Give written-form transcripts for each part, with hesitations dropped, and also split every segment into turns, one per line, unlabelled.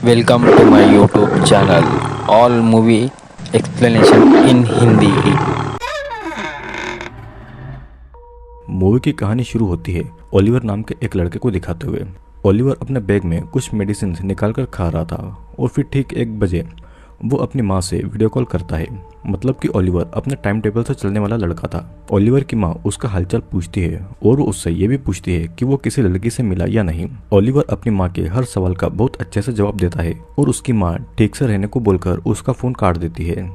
Welcome to my YouTube channel, All Movie Explanation in Hindi.
Movie की कहानी शुरू होती है ओलिवर नाम के एक लड़के को दिखाते हुए। ओलिवर अपने बैग में कुछ मेडिसिन निकाल कर खा रहा था और फिर ठीक 1 बजे वो अपनी माँ से वीडियो कॉल करता है। मतलब कि ओलिवर अपने टाइम टेबल से चलने वाला लड़का था। ओलिवर की माँ उसका हालचाल पूछती है और वो उससे ये भी पूछती है कि वो किसी लड़की से मिला या नहीं। ओलिवर अपनी माँ के हर सवाल का बहुत अच्छे से जवाब देता है और उसकी माँ ठीक से रहने को बोलकर उसका फोन काट देती है।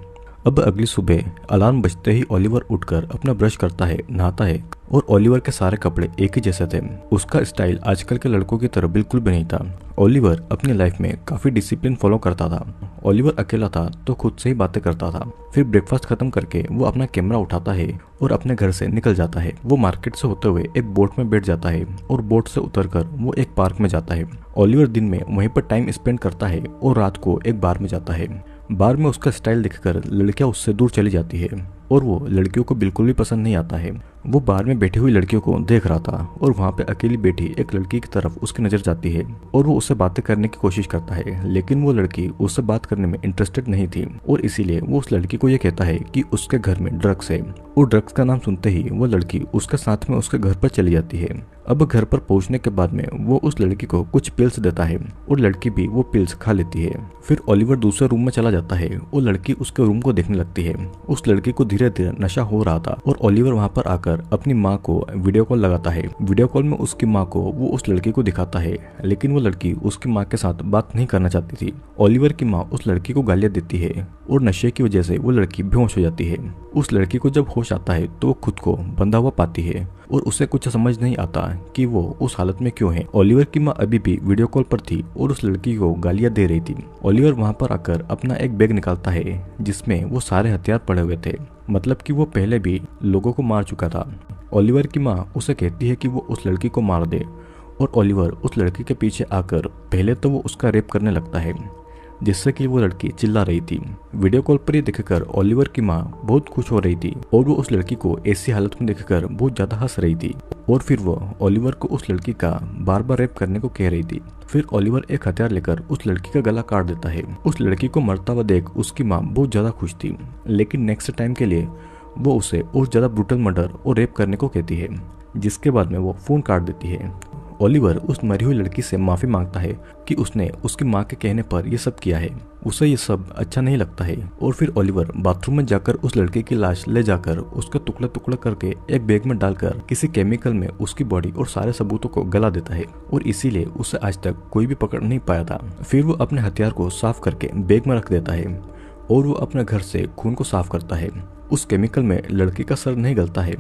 अब अगली सुबह अलार्म बजते ही ओलिवर उठकर अपना ब्रश करता है, नहाता है और ओलिवर के सारे कपड़े एक ही जैसे थे। उसका स्टाइल आजकल के लड़कों की तरह बिल्कुल भी नहीं था। ओलिवर अपनी लाइफ में काफी डिसिप्लिन फॉलो करता था। ओलिवर अकेला था तो खुद से ही बातें करता था। फिर ब्रेकफास्ट खत्म करके वो अपना कैमरा उठाता है और अपने घर से निकल जाता है। वो मार्केट से होते हुए एक बोट में बैठ जाता है और बोट से उतरकर वो एक पार्क में जाता है। ओलिवर दिन में वहीं पर टाइम स्पेंड करता है और रात को एक बार में जाता है। बार में उसका स्टाइल देखकर लड़कियां उससे दूर चली जाती है और वो लड़कियों को बिल्कुल भी पसंद नहीं आता है। वो बार में बैठी हुई लड़कियों को देख रहा था और वहाँ पे अकेली बैठी एक लड़की की तरफ उसकी नजर जाती है और वो उससे बातें करने की कोशिश करता है, लेकिन वो लड़की उससे बात करने में इंटरेस्टेड नहीं थी और इसीलिए वो उस लड़की को ये कहता है कि उसके घर में ड्रग्स है। और ड्रग्स का नाम सुनते ही वो लड़की उसके साथ में उसके घर पर चली जाती है। अब घर पर पहुंचने के बाद में वो उस लड़की को कुछ पिल्स देता है और लड़की भी वो पिल्स खा लेती है। फिर ओलिवर दूसरे रूम में चला जाता है और लड़की उसके रूम को देखने लगती है। उस लड़की को धीरे धीरे नशा हो रहा था और ओलिवर वहां पर आकर अपनी माँ को वीडियो कॉल लगाता है। वीडियो कॉल में उसकी माँ को वो उस लड़की को दिखाता है, लेकिन वो लड़की उसकी माँ के साथ बात नहीं करना चाहती थी। ओलिवर की माँ उस लड़की को गालियां देती है और नशे की वजह से वो लड़की बेहोश हो जाती है। उस लड़की को जब होश आता है तो वो खुद को बंधा हुआ पाती है और उसे कुछ समझ नहीं आता कि वो उस हालत में क्यों है। ओलिवर की माँ अभी भी वीडियो कॉल पर थी और उस लड़की को गालियां दे रही थी। ओलिवर वहां पर आकर अपना एक बैग निकालता है जिसमें वो सारे हथियार पड़े हुए थे। मतलब कि वो पहले भी लोगों को मार चुका था। ओलिवर की माँ उसे कहती है कि वो उस लड़की को मार दे और ओलिवर उस लड़की के पीछे आकर पहले तो वो उसका रेप करने लगता है, जिससे कि वो लड़की चिल्ला रही थी। वीडियो कॉल पर ये देखकर ओलिवर की माँ बहुत खुश हो रही थी और वो उस लड़की को ऐसी हालत में देखकर बहुत ज्यादा हंस रही थी और फिर वो ओलिवर को उस लड़की का बार बार रेप करने को कह रही थी। फिर ओलिवर एक हथियार लेकर उस लड़की का गला काट देता है। उस लड़की को मरता हुआ देख उसकी माँ बहुत ज्यादा खुश थी, लेकिन नेक्स्ट टाइम के लिए वो उसे और ज्यादा ब्रूटल मर्डर और रेप करने को कहती है, जिसके बाद में वो फोन काट देती है। ओलिवर उस मरी हुई लड़की से माफी मांगता है कि उसने उसकी माँ के कहने पर यह सब किया है। उसे ये सब अच्छा नहीं लगता है और फिर ओलिवर बाथरूम में जाकर उस लड़के की लाश ले जाकर उसका टुकड़ा टुकड़ा करके एक बैग में डालकर किसी केमिकल में उसकी बॉडी और सारे सबूतों को गला देता है और इसीलिए उसे आज तक कोई भी पकड़ नहीं पाया था। फिर वो अपने हथियार को साफ करके बैग में रख देता है और वो अपने घर से खून को साफ करता है। उस केमिकल में लड़की का सर नहीं गलता है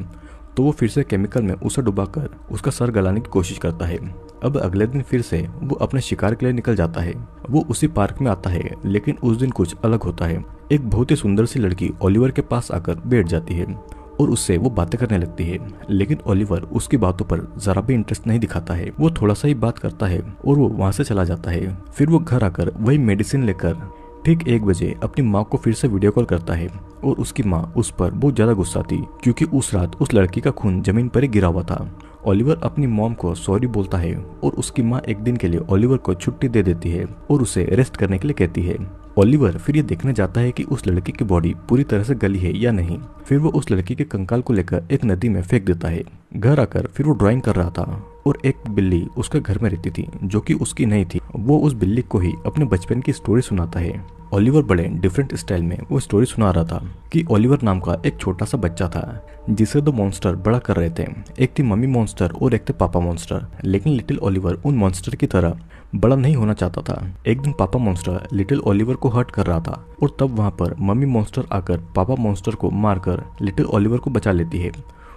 तो वो फिर से केमिकल में उसे डुबाकर उसका सर गलाने की कोशिश करता है। अब अगले दिन फिर से वो अपने शिकार के लिए निकल जाता है। वो उसी पार्क में आता है, लेकिन उस दिन कुछ अलग होता है। एक बहुत ही सुंदर सी लड़की ओलिवर के पास आकर बैठ जाती है और उससे वो बातें करने लगती है, लेकिन ओलिवर उसकी बातों पर जरा भी इंटरेस्ट नहीं दिखाता है। वो थोड़ा सा ही बात करता है और वो वहां से चला जाता है। फिर वो घर आकर वही मेडिसिन लेकर ठीक 1 बजे अपनी माँ को फिर से वीडियो कॉल करता है और उसकी माँ उस पर बहुत ज्यादा गुस्सा थी क्योंकि उस रात उस लड़की का खून जमीन पर ही गिरा हुआ था। ओलिवर अपनी मॉम को सॉरी बोलता है और उसकी माँ एक दिन के लिए ओलिवर को छुट्टी दे देती है और उसे रेस्ट करने के लिए कहती है। ओलिवर फिर ये देखने जाता है कि उस लड़की की बॉडी पूरी तरह से गली है या नहीं। फिर वो उस लड़की के कंकाल को लेकर एक नदी में फेंक देता है। घर आकर फिर वो ड्राइंग कर रहा था और एक बिल्ली उसके घर में रहती थी जो कि उसकी नहीं थी। वो उस बिल्ली को ही अपने बचपन की स्टोरी सुनाता है। ओलिवर बड़े डिफरेंट स्टाइल में वो स्टोरी सुना रहा था कि ओलिवर नाम का एक छोटा सा बच्चा था जिसे 2 मॉन्स्टर बड़ा कर रहे थे। एक थी मम्मी मॉन्स्टर और एक थे पापा मॉन्स्टर, लेकिन लिटिल ओलिवर उन मॉन्स्टर की तरह बड़ा नहीं होना चाहता था। एक दिन पापा मॉन्स्टर लिटिल ओलिवर को हर्ट कर रहा था और तब वहां पर मम्मी मॉन्स्टर आकर पापा मॉन्स्टर को मारकर लिटिल ओलिवर को बचा लेती है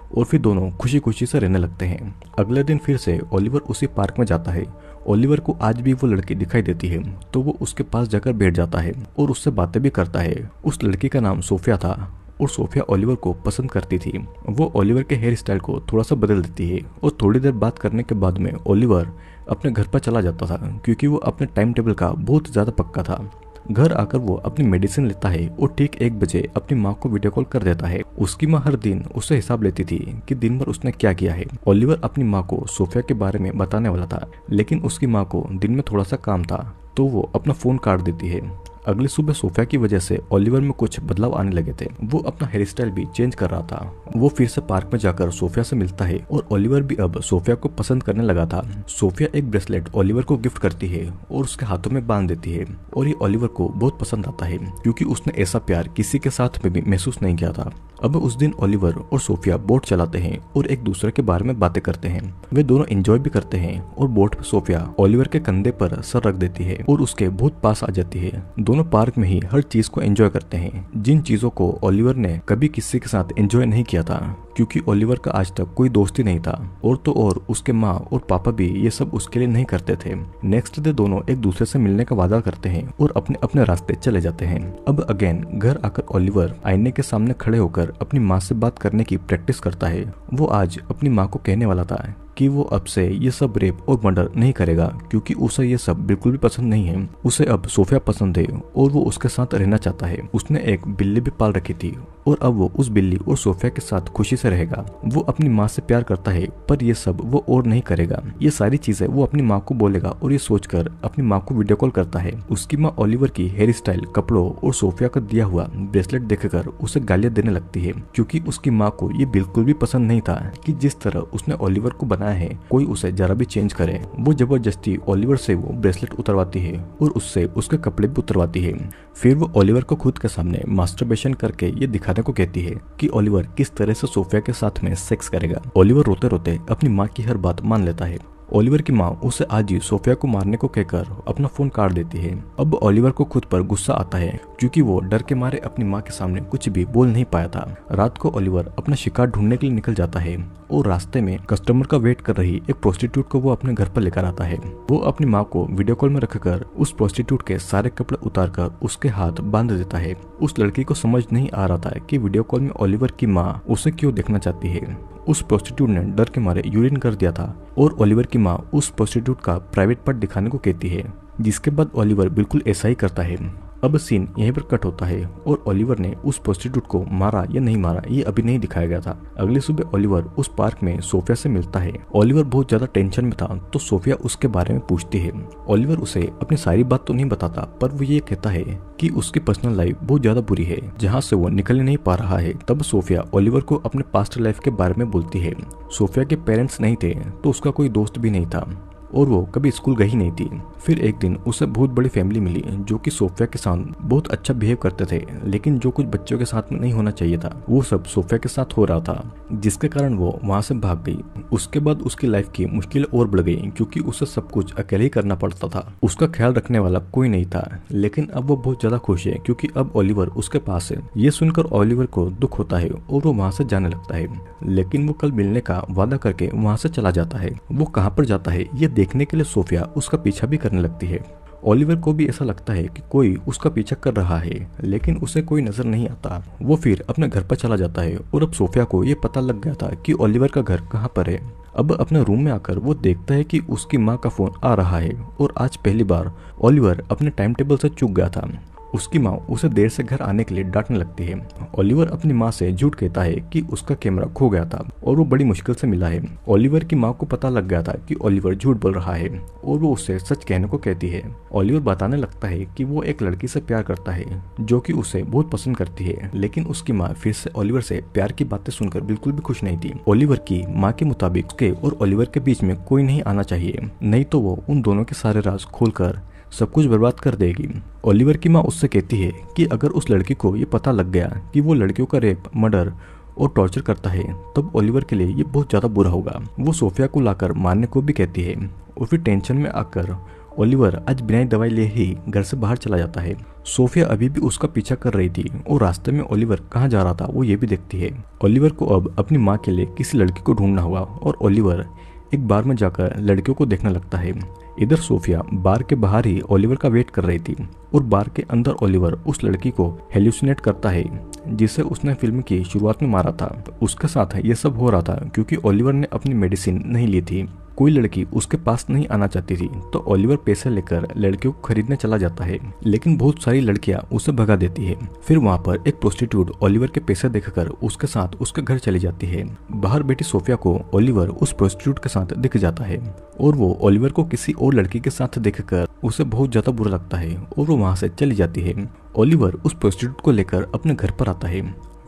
और फिर दोनों खुशी खुशी से रहने लगते हैं। अगले दिन फिर से ओलिवर उसी पार्क में जाता है। ओलिवर को आज भी वो लड़की दिखाई देती है तो वो उसके पास जाकर बैठ जाता है और उससे बातें भी करता है। उस लड़की का नाम सोफिया था और सोफिया ओलिवर को पसंद करती थी। वो ओलिवर के हेयर स्टाइल को थोड़ा सा बदल देती है और थोड़ी देर बात करने के बाद में ओलिवर अपने घर पर चला जाता था क्योंकि वो अपने टाइम टेबल का बहुत ज्यादा पक्का था। घर आकर वो अपनी मेडिसिन लेता है और ठीक 1 बजे अपनी माँ को वीडियो कॉल कर देता है। उसकी माँ हर दिन उससे हिसाब लेती थी कि दिन भर उसने क्या किया है। ओलिवर अपनी माँ को सोफिया के बारे में बताने वाला था, लेकिन उसकी माँ को दिन में थोड़ा सा काम था तो वो अपना फोन काट देती है। अगली सुबह सोफिया की वजह से ओलिवर में कुछ बदलाव आने लगे थे। वो अपना हेयर स्टाइल भी चेंज कर रहा था। वो फिर से पार्क में जाकर सोफिया से मिलता है और ओलिवर भी अब सोफिया को पसंद करने लगा था। सोफिया एक ब्रेसलेट ओलिवर को गिफ्ट करती है और उसके हाथों में बांध देती है और ये ओलिवर को बहुत पसंद आता है क्योंकि उसने ऐसा प्यार किसी के साथ में भी महसूस नहीं किया था। अब उस दिन ओलिवर और सोफिया बोट चलाते हैं और एक दूसरे के बारे में बातें करते हैं। वे दोनों एंजॉय भी करते हैं और बोट पर सोफिया ओलिवर के कंधे पर सर रख देती है और उसके बहुत पास आ जाती है। दोनों पार्क में ही हर चीज को एंजॉय करते हैं, जिन चीजों को ओलिवर ने कभी किसी के साथ एंजॉय नहीं किया था क्योंकि ओलिवर का आज तक कोई दोस्त ही नहीं था। और तो और उसके माँ और पापा भी ये सब उसके लिए नहीं करते थे। नेक्स्ट डे दोनों एक दूसरे से मिलने का वादा करते हैं और अपने अपने रास्ते चले जाते हैं। अब अगेन घर आकर ओलिवर आईने के सामने खड़े होकर अपनी माँ से बात करने की प्रैक्टिस करता है। वो आज अपनी माँ को कहने वाला था कि वो अब से ये सब रेप और मर्डर नहीं करेगा क्योंकि उसे ये सब बिल्कुल भी पसंद नहीं है। उसे अब सोफिया पसंद है और वो उसके साथ रहना चाहता है। उसने एक बिल्ली भी पाल रखी थी और अब वो उस बिल्ली और सोफिया के साथ खुशी से रहेगा। वो अपनी माँ से प्यार करता है पर ये सब वो और नहीं करेगा। ये सारी चीजें वो अपनी माँ को बोलेगा और ये सोचकर अपनी माँ को वीडियो कॉल करता है। उसकी माँ ओलिवर की हेयर स्टाइल, कपड़ों और सोफिया का दिया हुआ ब्रेसलेट देखकर उसे गालियां देने लगती है क्योंकि उसकी माँ को ये बिल्कुल भी पसंद नहीं था कि जिस तरह उसने ओलिवर को बनाया है कोई उसे जरा भी चेंज करे। वो जबरदस्ती ओलिवर से वो ब्रेसलेट उतरवाती है और उससे उसके कपड़े भी उतरवाती है। फिर वो ओलिवर को खुद के सामने मास्टरबेशन करके ये दिखाने को कहती है कि ओलिवर किस तरह से सोफिया के साथ में सेक्स करेगा। ओलिवर रोते रोते अपनी माँ की हर बात मान लेता है। ओलिवर की माँ उसे आज ही सोफिया को मारने को कहकर अपना फोन काट देती है। अब ओलिवर को खुद पर गुस्सा आता है क्योंकि वो डर के मारे अपनी माँ के सामने कुछ भी बोल नहीं पाया था। रात को ओलिवर अपना शिकार ढूंढने के लिए निकल जाता है और रास्ते में कस्टमर का वेट कर रही एक प्रोस्टिट्यूट को वो अपने घर पर लेकर आता है। वो अपनी माँ को वीडियो कॉल में रखकर उस प्रोस्टिट्यूट के सारे कपड़े उतारकर उसके हाथ बांध देता है। उस लड़की को समझ नहीं आ रहा था कि वीडियो कॉल में ओलिवर की माँ उसे क्यों देखना चाहती है। उस प्रोस्टिट्यूट ने डर के मारे यूरिन कर दिया था और ओलिवर की माँ उस प्रोस्टिट्यूट का प्राइवेट पार्ट दिखाने को कहती है, जिसके बाद ओलिवर बिल्कुल ऐसा ही करता है। अब सीन यहीं पर कट होता है और ओलिवर ने उस प्रोस्टिट्यूट को मारा या नहीं मारा ये अभी नहीं दिखाया गया था। अगली सुबह ओलिवर उस पार्क में सोफिया से मिलता है। ओलिवर बहुत ज्यादा टेंशन में था तो सोफिया उसके बारे में पूछती है। ओलिवर उसे अपनी सारी बात तो नहीं बताता पर वो ये कहता है कि उसकी पर्सनल लाइफ बहुत ज्यादा बुरी है जहाँ से वो निकल नहीं पा रहा है। तब सोफिया ओलिवर को अपने पास्ट लाइफ के बारे में बोलती है। सोफिया के पेरेंट्स नहीं थे तो उसका कोई दोस्त भी नहीं था और वो कभी स्कूल गई नहीं थी। फिर एक दिन उसे बहुत बड़ी फैमिली मिली जो कि सोफिया के साथ बहुत अच्छा बिहेव करते थे, लेकिन जो कुछ बच्चों के साथ में नहीं होना चाहिए था वो सब सोफिया के साथ हो रहा था, जिसके कारण वो वहां से भाग गई। उसके बाद उसकी लाइफ की मुश्किलें और बढ़ गई क्योंकि उसे सब कुछ अकेले ही करना पड़ता था। उसका ख्याल रखने वाला कोई नहीं था, लेकिन अब वो बहुत ज्यादा खुश है क्योंकि अब ओलिवर उसके पास है। ये सुनकर ओलिवर को दुख होता है और वो वहां से जाने लगता है, लेकिन वो कल मिलने का वादा करके वहां से चला जाता है। वो कहाँ पर जाता है ये देखने के लिए सोफिया उसका पीछा भी करने लगती है। ओलिवर को भी ऐसा लगता है कि कोई उसका पीछा कर रहा है, लेकिन उसे कोई नजर नहीं आता। वो फिर अपने घर पर चला जाता है और अब सोफिया को ये पता लग गया था कि ओलिवर का घर कहाँ पर है। अब अपने रूम में आकर वो देखता है कि उसकी माँ का फोन आ रहा है और आज पहली बार ओलिवर अपने टाइम टेबल से चूक गया था। उसकी माँ उसे देर से घर आने के लिए डांटने लगती है। ओलिवर अपनी माँ से झूठ कहता है कि उसका कैमरा खो गया था और वो बड़ी मुश्किल से मिला है। ओलिवर की माँ को पता लग गया था कि ओलिवर झूठ बोल रहा है और वो उससे सच कहने को कहती है। ओलिवर बताने लगता है कि वो एक लड़की से प्यार करता है जो कि उसे बहुत पसंद करती है, लेकिन उसकी माँ फिर से ओलिवर से प्यार की बातें सुनकर बिल्कुल भी खुश नहीं थी। ओलिवर की माँ के मुताबिक उसके और ओलिवर के बीच में कोई नहीं आना चाहिए, नहीं तो वो उन दोनों के सारे राज खोलकर सब कुछ बर्बाद कर देगी। ओलिवर की माँ उससे कहती है कि अगर उस लड़की को ये पता लग गया कि वो लड़कियों का रेप, मर्डर और टॉर्चर करता है तब ओलिवर के लिए ये बहुत ज्यादा बुरा होगा। वो सोफिया को लाकर मारने को भी कहती है और फिर टेंशन में आकर ओलिवर आज बिना दवाई लिए ही घर से बाहर चला जाता है। सोफिया अभी भी उसका पीछा कर रही थी और रास्ते में ओलिवर कहाँ जा रहा था वो ये भी देखती है। ओलिवर को अब अपनी माँ के लिए किसी लड़की को ढूंढना हुआ और ओलिवर एक बार में जाकर लड़कियों को देखने लगता है। इधर सोफिया बार के बाहर ही ओलिवर का वेट कर रही थी और बार के अंदर ओलिवर उस लड़की को हेल्यूसिनेट करता है जिसे उसने फिल्म की शुरुआत में मारा था। उसके साथ ये सब हो रहा था क्योंकि ओलिवर ने अपनी मेडिसिन नहीं ली थी। कोई लड़की उसके पास नहीं आना चाहती थी तो ओलिवर पैसे लेकर लड़कियों को खरीदने चला जाता है, लेकिन बहुत सारी लड़कियां उसे भगा देती है। फिर वहाँ पर एक प्रोस्टिट्यूट ओलिवर के पैसे देखकर उसके साथ उसके घर चली जाती है। बाहर बैठी सोफिया को ओलिवर उस प्रोस्टिट्यूट के साथ दिख जाता है और वो ओलिवर को किसी और लड़की के साथ देखकर उसे बहुत ज्यादा बुरा लगता है और वो वहाँ से चली जाती है। ओलिवर उस प्रोस्टिट्यूट को लेकर अपने घर पर आता है।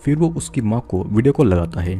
फिर वो उसकी माँ को वीडियो कॉल लगाता है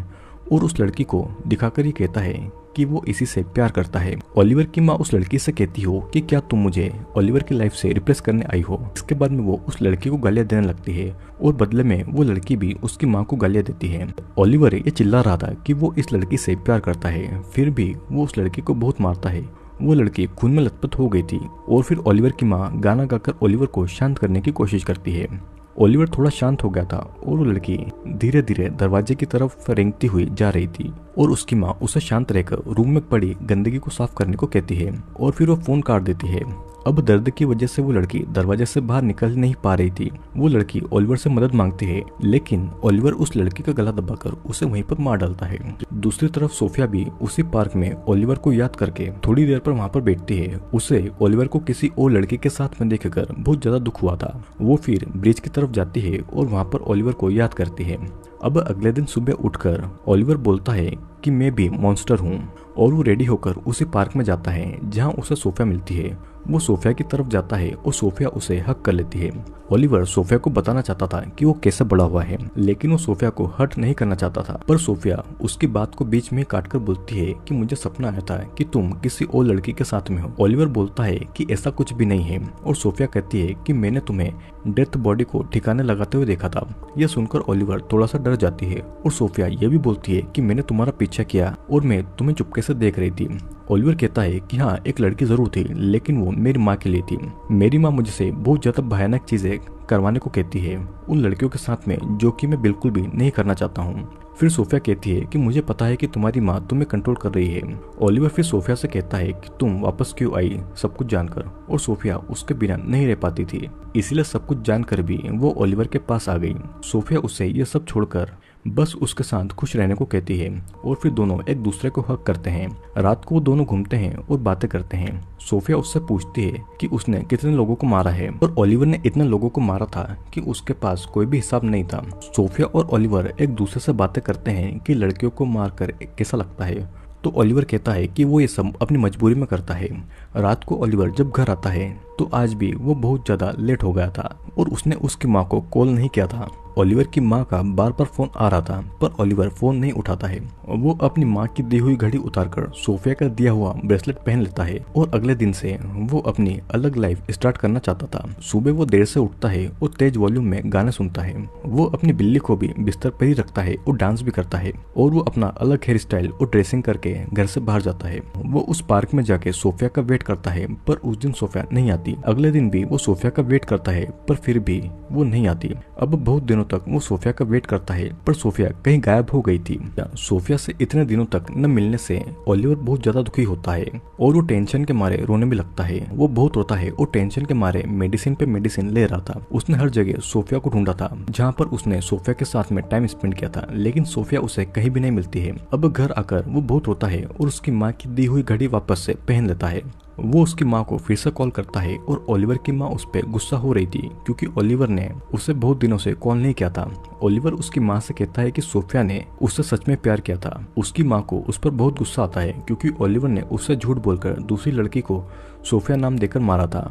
और उस लड़की को दिखाकर ही कहता है कि वो इसी से प्यार करता है। ओलिवर की माँ उस लड़की से कहती हो कि क्या तुम मुझे ओलिवर की लाइफ से रिप्लेस करने आई हो। इसके बाद में वो उस लड़की को गालियां देने लगती है और बदले में वो लड़की भी उसकी माँ को गालियां देती है। ओलिवर ये चिल्ला रहा था कि वो इस लड़की से प्यार करता है, फिर भी वो उस लड़की को बहुत मारता है। वो लड़की खून में लथपथ हो गई थी और फिर ओलिवर की माँ गाना गाकर ओलिवर को शांत करने की कोशिश करती है। ओलिवर थोड़ा शांत हो गया था और वो लड़की धीरे धीरे दरवाजे की तरफ रेंगती हुई जा रही थी और उसकी माँ उसे शांत रहकर रूम में पड़ी गंदगी को साफ करने को कहती है और फिर वो फोन काट देती है। अब दर्द की वजह से वो लड़की दरवाजे से बाहर निकल नहीं पा रही थी। वो लड़की ओलिवर से मदद मांगती है, लेकिन ओलिवर उस लड़की का गला दबाकर उसे वहीं पर मार डालता है। दूसरी तरफ सोफिया भी उसी पार्क में ओलिवर को याद करके थोड़ी देर पर वहाँ पर बैठती है। उसे ओलिवर को किसी और लड़के के साथ में देखकर बहुत ज्यादा दुख हुआ था। वो फिर ब्रिज की तरफ जाती है और वहाँ पर ओलिवर को याद करती है। अब अगले दिन सुबह उठकर ओलिवर बोलता है कि मैं भी मॉन्स्टर हूँ और वो रेडी होकर उसी पार्क में जाता है जहाँ उसे सोफिया मिलती है। वो सोफिया की तरफ जाता है और सोफिया उसे हक कर लेती है। ओलिवर सोफिया को बताना चाहता था कि वो कैसे बड़ा हुआ है, लेकिन वो सोफिया को हर्ट नहीं करना चाहता था। पर सोफिया उसकी बात को बीच में काटकर बोलती है कि मुझे सपना आया था कि तुम किसी और लड़की के साथ में हो। ओलिवर बोलता है कि ऐसा कुछ भी नहीं है और सोफिया कहती है कि मैंने तुम्हें डेथ बॉडी को ठिकाने लगाते हुए देखा था। यह सुनकर ओलिवर थोड़ा सा डर जाती है और सोफिया ये भी बोलती है कि मैंने तुम्हारा पीछा किया और मैं तुम्हें चुपके से देख रही थी। ओलिवर कहता है कि हाँ, एक लड़की जरूर थी, लेकिन वो मेरी माँ के लिए थी। मेरी माँ मुझसे बहुत ज्यादा भयानक चीजें करवाने को कहती है, उन लड़कियों के साथ में जो कि मैं बिल्कुल भी नहीं करना चाहता हूँ। फिर सोफिया कहती है कि मुझे पता है कि तुम्हारी माँ तुम्हें कंट्रोल कर रही है। ओलिवर फिर सोफिया से कहता है कि तुम वापस क्यों आई सब कुछ जानकर, और सोफिया उसके बिना नहीं रह पाती थी, इसीलिए सब कुछ जानकर भी वो ओलिवर के पास आ गई। सोफिया उसे ये सब छोड़कर बस उसके साथ खुश रहने को कहती है और फिर दोनों एक दूसरे को हक करते हैं। रात को वो दोनों घूमते हैं और बातें करते हैं। सोफिया उससे पूछती है कि उसने कितने लोगों को मारा है और ओलिवर ने इतने लोगों को मारा था कि उसके पास कोई भी हिसाब नहीं था। सोफिया और ओलिवर एक दूसरे से बातें करते हैं कि लड़कियों को मारकर कैसा लगता है, तो ओलिवर कहता है कि वो ये सब अपनी मजबूरी में करता है। रात को ओलिवर जब घर आता है तो आज भी वो बहुत ज्यादा लेट हो गया था और उसने उसकी माँ को कॉल नहीं किया था। ओलिवर की माँ का बार बार फोन आ रहा था पर ओलिवर फोन नहीं उठाता है। वो अपनी माँ की दी हुई घड़ी उतारकर सोफिया का दिया हुआ ब्रेसलेट पहन लेता है और अगले दिन से वो अपनी अलग लाइफ स्टार्ट करना चाहता था। सुबह वो देर से उठता है और तेज वॉल्यूम में गाने सुनता है। वो अपनी बिल्ली को भी बिस्तर पर ही रखता है और डांस भी करता है और वो अपना अलग हेयर स्टाइल और ड्रेसिंग करके घर से बाहर जाता है। वो उस पार्क में जाके सोफिया का वेट करता है पर उस दिन सोफिया नहीं आती। अगले दिन भी वो सोफिया का वेट करता है पर फिर भी वो नहीं आती। अब बहुत दिनों तक वो सोफिया का वेट करता है पर सोफिया कहीं गायब हो गई थी। सोफिया से इतने दिनों तक न मिलने से ओलिवर बहुत ज्यादा दुखी होता है और वो टेंशन के मारे रोने भी लगता है। वो बहुत रोता है और टेंशन के मारे मेडिसिन पे मेडिसिन ले रहा था। उसने हर जगह सोफिया को ढूंढा था जहाँ पर उसने सोफिया के साथ में टाइम स्पेंड किया था, लेकिन सोफिया उसे कहीं भी नहीं मिलती है। अब घर आकर वो बहुत रोता है और उसकी माँ की दी हुई घड़ी वापस से पहन लेता है। वो उसकी माँ को फिर से कॉल करता है और ओलिवर की माँ उस पर गुस्सा हो रही थी क्योंकि ओलिवर ने उसे बहुत दिनों से कॉल नहीं किया था। ओलिवर उसकी माँ से कहता है कि सोफिया ने उससे सच में प्यार किया था। उसकी माँ को उस पर बहुत गुस्सा आता है क्योंकि ओलिवर ने उससे झूठ बोलकर दूसरी लड़की को सोफिया नाम देकर मारा था।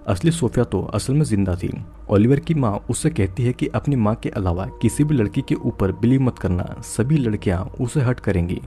असली सोफिया तो असल में जिंदा थी। ओलिवर की माँ उससे कहती है कि अपनी माँ के अलावा किसी भी लड़की के ऊपर बिलीव मत करना, सभी लड़कियाँ उसे हर्ट करेंगी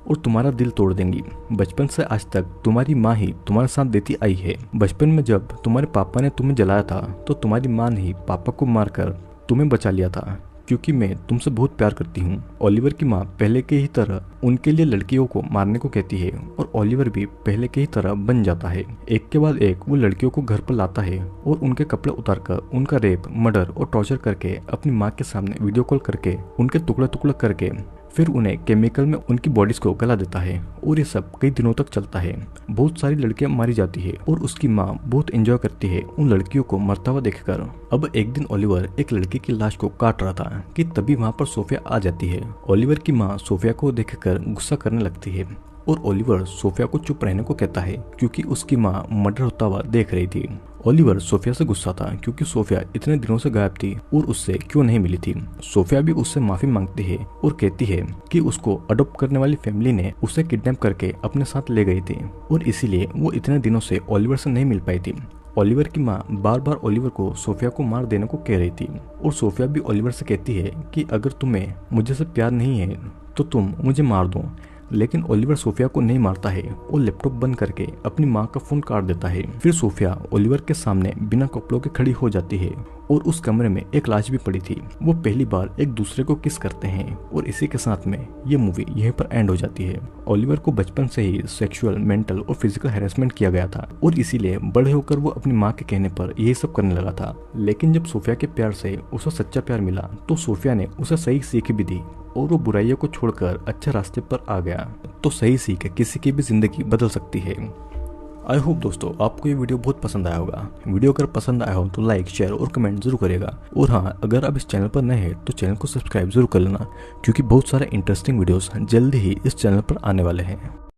और तुम्हारा दिल तोड़ देंगी। बचपन से आज तक तुम्हारी माँ ही तुम्हारे साथ देती आई है। बचपन में जब तुम्हारे पापा ने तुम्हें जलाया था तो तुम्हारी माँ ने ही पापा को मारकर तुम्हें बचा लिया था क्योंकि मैं तुमसे बहुत प्यार करती हूँ। ओलिवर की माँ पहले के ही तरह उनके लिए लड़कियों को मारने को कहती है और ओलिवर भी पहले के ही तरह बन जाता है। एक के बाद एक वो लड़कियों को घर पर लाता है और उनके कपड़े उतारकर उनका रेप, मर्डर और टॉर्चर करके अपनी माँ के सामने वीडियो कॉल करके उनके टुकड़े टुकड़े करके फिर उन्हें केमिकल में उनकी बॉडीज को गला देता है और ये सब कई दिनों तक चलता है। बहुत सारी लड़कियां मारी जाती है और उसकी माँ बहुत एंजॉय करती है उन लड़कियों को मरता हुआ देखकर। अब एक दिन ओलिवर एक लड़की की लाश को काट रहा था कि तभी वहाँ पर सोफिया आ जाती है। ओलिवर की माँ सोफिया को देखकर गुस्सा करने लगती है और ओलिवर सोफिया को चुप रहने को कहता है क्योंकि उसकी माँ मर्डर होता हुआ देख रही थी। ओलिवर सोफिया से गुस्सा था क्योंकि सोफिया इतने दिनों से गायब थी और उससे क्यों नहीं मिली थी। सोफिया भी उससे माफी मांगती है और कहती है कि उसको अडॉप्ट करने वाली फैमिली ने उसे किडनैप करके अपने साथ ले गई थी और इसीलिए वो इतने दिनों से ओलिवर से नहीं मिल पाई थी। ओलिवर की माँ बार बार ओलिवर को सोफिया को मार देने को कह रही थी और सोफिया भी ओलिवर से कहती है कि अगर तुम्हें मुझे से प्यार नहीं है तो तुम मुझे मार दो। लेकिन ओलिवर सोफिया को नहीं मारता है और लैपटॉप बंद करके अपनी माँ का फोन काट देता है। फिर सोफिया ओलिवर के सामने बिना कपड़ों के खड़ी हो जाती है और उस कमरे में एक लाश भी पड़ी थी। वो पहली बार एक दूसरे को किस करते हैं और इसी के साथ में ये मूवी यहीं पर एंड हो जाती है। ओलिवर को बचपन से ही सेक्सुअल, मेंटल और फिजिकल हैरेसमेंट किया गया था और इसीलिए बड़े होकर वो अपनी माँ के कहने पर यही सब करने लगा था। लेकिन जब सोफिया के प्यार से उसे सच्चा प्यार मिला तो सोफिया ने उसे सही सीख भी दी और वो बुराइयों को छोड़कर अच्छे रास्ते पर आ गया। तो सही सीख किसी की भी जिंदगी बदल सकती है। आई होप दोस्तों आपको ये वीडियो बहुत पसंद आया होगा। वीडियो अगर पसंद आया हो तो लाइक, शेयर और कमेंट जरूर करेगा। और हाँ, अगर आप इस चैनल पर नए हैं तो चैनल को सब्सक्राइब जरूर कर लेना क्योंकि बहुत सारे इंटरेस्टिंग वीडियोस जल्दी ही इस चैनल पर आने वाले हैं।